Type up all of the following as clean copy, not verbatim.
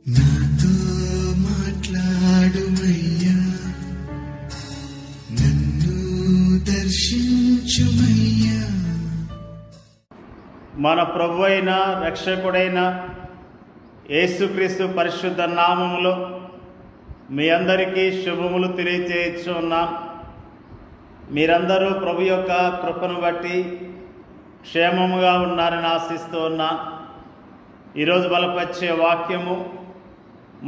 నాతో మాట్లాడుమయ్యా, నన్ను దర్శించుమయ్యా. మన ప్రభువైన రక్షకుడైన యేసుక్రీస్తు పరిశుద్ధ నామములో మీ అందరికీ శుభములు తెలియజేయుచున్నాం. మీరందరూ ప్రభు యొక్క కృపను బట్టి క్షేమముగా ఉన్నారని ఆశిస్తూ ఉన్నాం. ఈరోజు బలపరిచే వాక్యము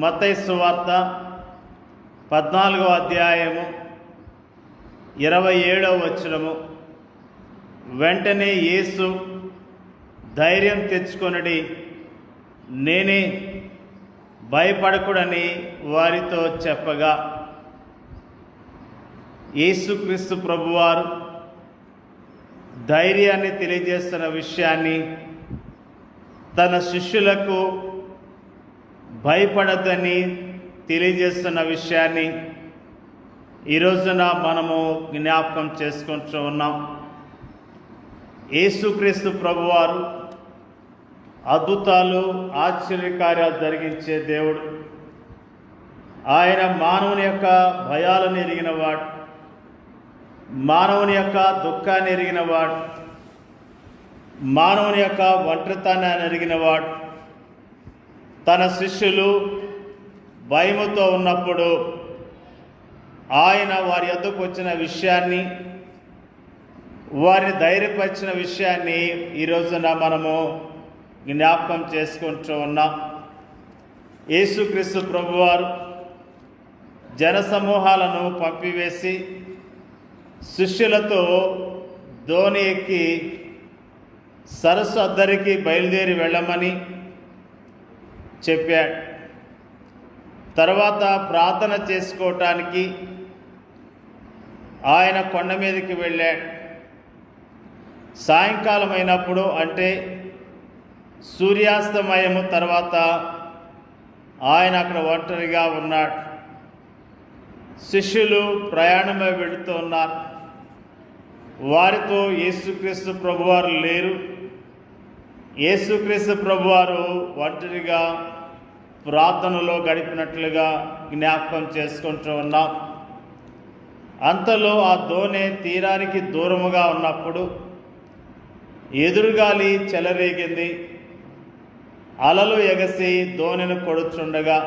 మత్తయి సువార్త 14వ అధ్యాయము 27వ వచనము. వెంటనే యేసు ధైర్యం తెచ్చుకొనుడి, నేనే, భయపడకుడని వారితో చెప్పగా, యేసుక్రీస్తు ప్రభువారు ధైర్యాన్ని తెలియజేస్తున్న విషయాన్ని, తన శిష్యులకు భయపడద్దని తెలియజేస్తున్న విషయాన్ని ఈ రోజున మనము జ్ఞాపకం చేసుకుంటూ ఉన్నాం. యేసుక్రీస్తు ప్రభువారు అద్భుతాలు, ఆశ్చర్యకార్యాలు జరిగించే దేవుడు. ఆయన మానవుని యొక్క భయాలను ఎరిగినవాడు, మానవుని యొక్క దుఃఖాన్ని ఎరిగినవాడు, మానవుని యొక్క ఒంటరితనాన్ని ఎరిగినవాడు. తన శిష్యులు భయముతో ఉన్నప్పుడు ఆయన వారి యొద్దకు వచ్చిన విషయాన్ని, వారిని ధైర్యపరిచిన విషయాన్ని ఈ రోజున మనము జ్ఞాపకం చేసుకుంటూ ఉన్నాం. యేసుక్రీస్తు ప్రభువారు జనసమూహాలను పంపివేసి శిష్యులతో దోణి ఎక్కి సరస్సు అద్దరికి బయలుదేరి వెళ్ళమని చెప్పాడు. తర్వాత ప్రార్థన చేసుకోవటానికి ఆయన కొండ మీదకి వెళ్ళాడు. సాయంకాలం అయినప్పుడు, అంటే సూర్యాస్తమయము తర్వాత ఆయన అక్కడ ఒంటరిగా ఉన్నాడు. శిష్యులు ప్రయాణమై వెళుతూ ఉన్నారు. వారితో యేసుక్రీస్తు ప్రభువారు లేరు. యేసుక్రీస్తు ప్రభువారు ఒంటరిగా ప్రార్థనలో గడిపినట్లుగా జ్ఞాపకం చేసుకుంటూ ఉన్నాం. అంతలో ఆ దోణి తీరానికి దూరముగా ఉన్నప్పుడు ఎదురుగాలి చెలరేగింది. అలలు ఎగసి దోణిని కొడుచుండగా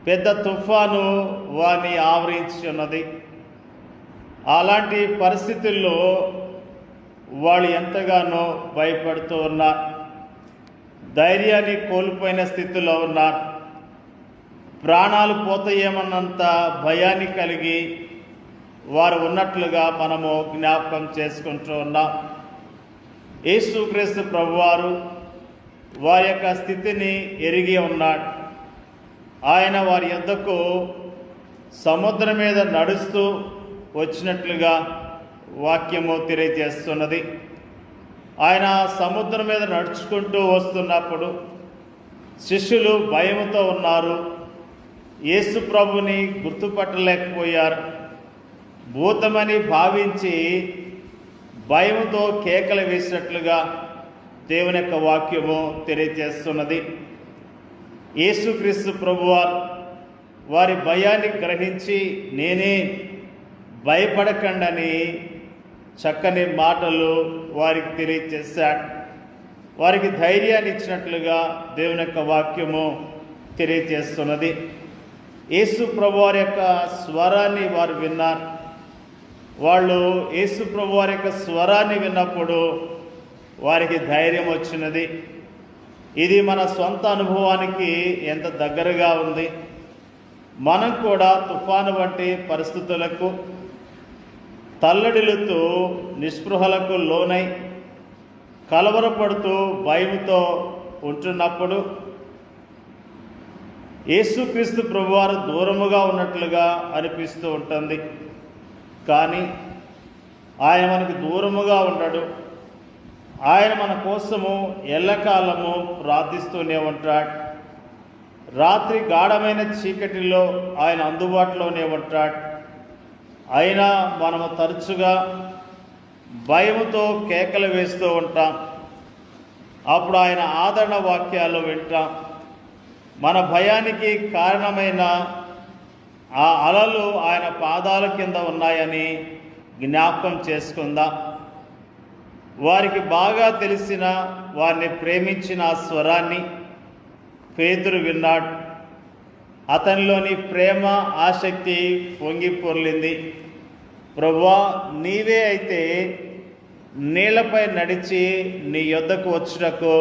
పెద్ద తుఫాను వారిని ఆవరించి ఉన్నది. అలాంటి పరిస్థితుల్లో వాళ్ళు ఎంతగానో భయపడుతూ ఉన్నారు. ధైర్యాన్ని కోల్పోయిన స్థితిలో ఉన్నారు. ప్రాణాలు పోతాయేమన్నంత భయాన్ని కలిగి వారు ఉన్నట్లుగా మనము జ్ఞాపకం చేసుకుంటూ ఉన్నాం. యేసుక్రీస్తు ప్రభువారు వారి యొక్క స్థితిని ఎరిగి ఉన్నాడు. ఆయన వారి యొద్దకు సముద్రం మీద నడుస్తూ వచ్చినట్లుగా వాక్యము తెలియజేస్తున్నది. ఆయన సముద్రం మీద నడుచుకుంటూ వస్తున్నప్పుడు శిష్యులు భయముతో ఉన్నారు. యేసు ప్రభుని గుర్తుపట్టలేకపోయారు. భూతమని భావించి భయముతో కేకలు వేసినట్లుగా దేవుని యొక్క వాక్యము తెలియజేస్తున్నది. యేసుక్రీస్తు ప్రభువారు వారి భయాన్ని గ్రహించి, నేనే, భయపడకండని చక్కని మాటలు వారికి తెలియజేశాడు. వారికి ధైర్యాన్ని ఇచ్చినట్లుగా దేవుని యొక్క వాక్యము తెలియజేస్తున్నది. యేసు ప్రభువారి యొక్క స్వరాన్ని వారు విన్నారు. వాళ్ళు యేసు ప్రభువారి యొక్క స్వరాన్ని విన్నప్పుడు వారికి ధైర్యం వచ్చినది. ఇది మన సొంత అనుభవానికి ఎంత దగ్గరగా ఉంది. మనం కూడా తుఫాను వంటి పరిస్థితులకు, తల్లడిల్లుతూ నిస్పృహలకు లోనై కలవరపడుతూ భయముతో ఉంటున్నప్పుడు యేసుక్రీస్తు ప్రభువారు దూరముగా ఉన్నట్లుగా అనిపిస్తూ ఉంటుంది. కానీ ఆయన మనకు దూరముగా ఉండడు. ఆయన మన కోసము ఎల్లకాలము ప్రార్థిస్తూనే ఉంటాడు. రాత్రి గాఢమైన చీకటిలో ఆయన అందుబాటులోనే ఉంటాడు. అయినా మనము తరచుగా భయముతో కేకలు వేస్తూ ఉంటాం. అప్పుడు ఆయన ఆదరణ వాక్యాలు వింటాం. మన భయానికి కారణమైన ఆ అలలు ఆయన పాదాల కింద ఉన్నాయని జ్ఞాపకం చేసుకుందాం. వారికి బాగా తెలిసిన, వారిని ప్రేమించిన ఆ స్వరాన్ని పేతురు విన్నాడు. అతనిలోని ప్రేమ, ఆసక్తి పొంగి పొర్లింది. ప్రభువా, నీవే అయితే నీళ్లపై నడిచి నీ యొద్దకు వచ్చుటకు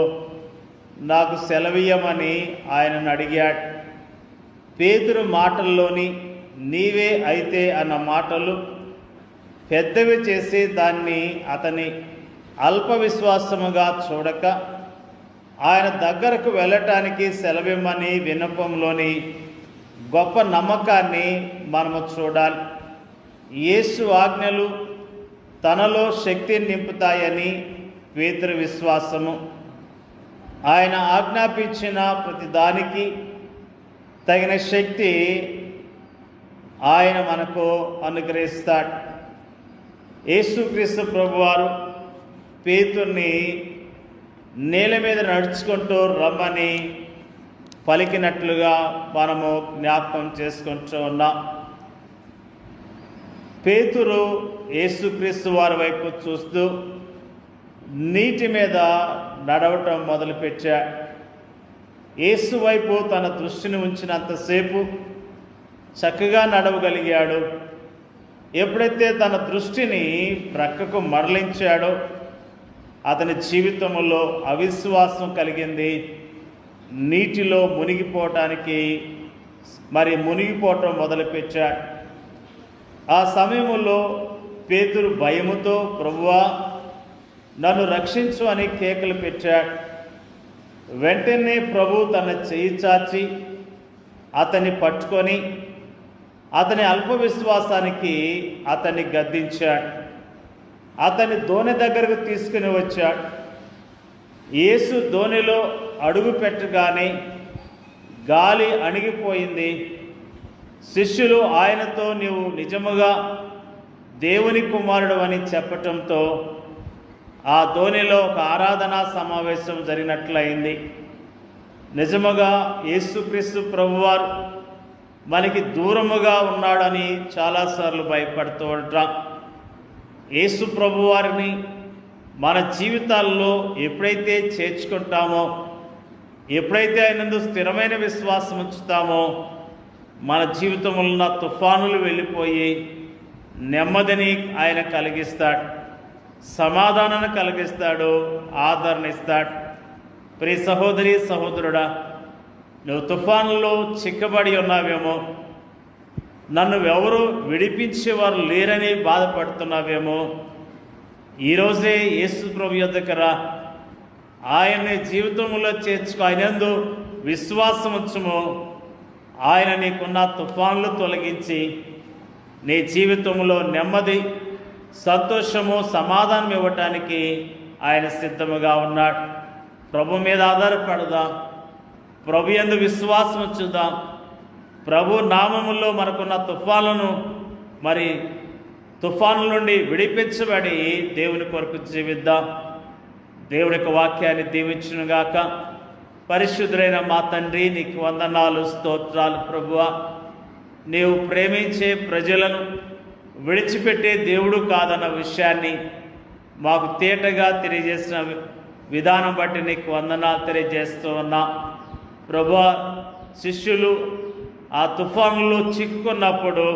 నాకు సెలవీయమని ఆయనను అడిగాడు. పేతురు మాటల్లోని నీవే అయితే అన్న మాటలు పెద్దవి చేసి దాన్ని అతని అల్ప విశ్వాసముగా చూడక ఆయన దగ్గరకు వెళ్ళటానికి సెలవిమ్మని విన్నపంలోని గొప్ప నమ్మకాన్ని మనము చూడాలి. యేసు ఆజ్ఞలు తనలో శక్తిని నింపుతాయని పేతురు విశ్వాసము. ఆయన ఆజ్ఞాపించిన ప్రతి దానికి తగిన శక్తి ఆయన మనకు అనుగ్రహిస్తాడు. యేసుక్రీస్తు ప్రభువారు పేతుర్ని నేల మీద నడుచుకుంటూ రమ్మని పలికినట్లుగా మనము జ్ఞాపకం చేసుకుంటూ ఉన్నాం. పేతురు యేసుక్రీస్తు వారి వైపు చూస్తూ నీటి మీద నడవటం మొదలుపెట్టాడు. యేసు వైపు తన దృష్టిని ఉంచినంతసేపు చక్కగా నడవగలిగాడు. ఎప్పుడైతే తన దృష్టిని ప్రక్కకు మరలించాడో అతని జీవితంలో అవిశ్వాసం కలిగింది. నీటిలో మునిగిపోవటం మొదలుపెట్టాడు. ఆ సమయంలో పేతురు భయముతో ప్రభువా నన్ను రక్షించు అని కేకలు పెట్టాడు. వెంటనే ప్రభు తన చెయ్యి చాచి అతన్ని పట్టుకొని అతని అల్ప విశ్వాసానికి అతన్ని గద్దించాడు. అతని దోణి దగ్గరకు తీసుకుని వచ్చాడు. యేసు దోణిలో అడుగు పెట్టగానే గాలి అణిగిపోయింది. శిష్యులు ఆయనతో నీవు నిజముగా దేవుని కుమారుడు అని చెప్పటంతో ఆ దోణిలో ఒక ఆరాధనా సమావేశం జరిగినట్లయింది. నిజముగా యేసుక్రీస్తు ప్రభువారు మనకి దూరముగా ఉన్నాడని చాలాసార్లు భయపడుతూ ఉంటాం. యేసు ప్రభువారిని మన జీవితాల్లో ఎప్పుడైతే చేర్చుకుంటామో, ఎప్పుడైతే ఆయనందు స్థిరమైన విశ్వాసం ఉంచుతామో మన జీవితంలో ఉన్న తుఫానులు వెళ్ళిపోయి నెమ్మదిని ఆయన కలిగిస్తాడు, సమాధానాన్ని కలిగిస్తాడు, ఆదరణ ఇస్తాడు. ప్రియ సహోదరి సహోదరుడా, నువ్వు తుఫానులో చిక్కబడి ఉన్నావేమో, నన్ను ఎవరు విడిపించేవారు లేరని బాధపడుతున్నావేమో, ఈరోజే యేసు ప్రభు యొద్దకు రా. ఆయన్ని జీవితంలో చేర్చుకో. ఆయనందు విశ్వాసం ఉంచుము. ఆయన నీకున్న తుఫాన్లు తొలగించి నీ జీవితంలో నెమ్మది, సంతోషము, సమాధానం ఇవ్వటానికి ఆయన సిద్ధముగా ఉన్నాడు. ప్రభు మీద ఆధారపడదాం. ప్రభు యందు విశ్వాసం ఉంచుదాం. ప్రభు నామములో మనకున్న తుఫానుల నుండి విడిపించబడి దేవుని కొరకు జీవిద్దాం. దేవుని యొక్క వాక్యాన్ని దీవించునుగాక. పరిశుద్ధులైన మా తండ్రి, నీకు వందనాలు, స్తోత్రాలు. ప్రభువా, నీవు ప్రేమించే ప్రజలను విడిచిపెట్టే దేవుడు కాదన్న విషయాన్ని మాకు తేటగా తెలియజేసిన విధానం బట్టి నీకు వందనాలు తెలియజేస్తూ ఉన్నా. ప్రభువా, శిష్యులు ఆ తుఫానులో చిక్కుకున్నప్పుడు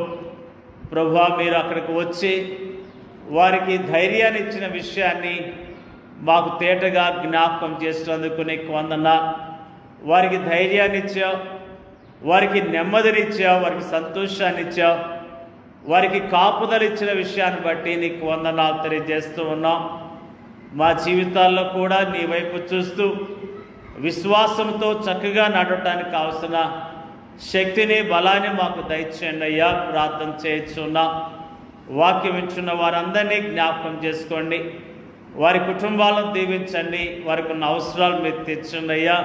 ప్రభువా మీరు అక్కడికి వచ్చి వారికి ధైర్యాన్ని ఇచ్చిన విషయాన్ని మాకు తేటగా జ్ఞాపకం చేసినందుకు నీకు వందనాలు. వారికి ధైర్యాన్ని ఇచ్చావు, వారికి నెమ్మదినిచ్చావు, వారికి సంతోషాన్ని ఇచ్చావు, వారికి కాపుదలు ఇచ్చిన విషయాన్ని బట్టి నీకు వందనాలు తెలియజేస్తూ ఉన్నాం. మా జీవితాల్లో కూడా నీ వైపు చూస్తూ విశ్వాసంతో చక్కగా నడవటానికి కావలసిన శక్తిని, బలాన్ని మాకు దయచేయండి అయ్యా. ప్రార్థన చేయించున్నా. వాక్యం వింటున్న వారందరినీ జ్ఞాపకం చేసుకోండి. వారి కుటుంబాలను దీవించండి. వారికి ఉన్న అవసరాలు మీరు తీర్చండి అయ్యా.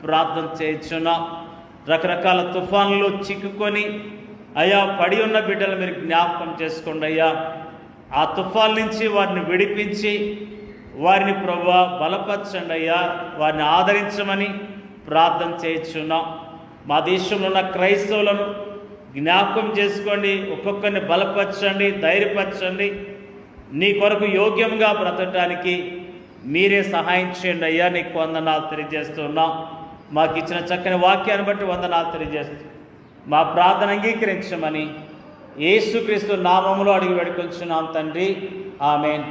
ప్రార్థన చేయించున్నా. రకరకాల తుఫాన్లు చిక్కుకొని అయ్యా పడి ఉన్న బిడ్డలు మీరు జ్ఞాపకం చేసుకోండి అయ్యా. ఆ తుఫాన్ నుంచి వారిని విడిపించి వారిని ప్రభువా బలపరచండి అయ్యా. వారిని ఆదరించమని ప్రార్థన చేయించున్నాం. మా దేశంలో ఉన్న క్రైస్తవులను జ్ఞాపకం చేసుకోండి, ఒక్కొక్కరిని బలపరచండి, ధైర్యపరచండి. నీ కొరకు యోగ్యంగా బ్రతకడానికి మీరే సహాయం చేయండి అయ్యా. నీకు వందనాలు తెలియజేస్తున్నాం. మాకు ఇచ్చిన చక్కని వాక్యాన్ని బట్టి వందనాలు తెలియజేస్తూ మా ప్రార్థన అంగీకరించమని యేసుక్రీస్తు నామములో అడిగి వేడుకొంచున్నాం తండ్రి. ఆమేన్.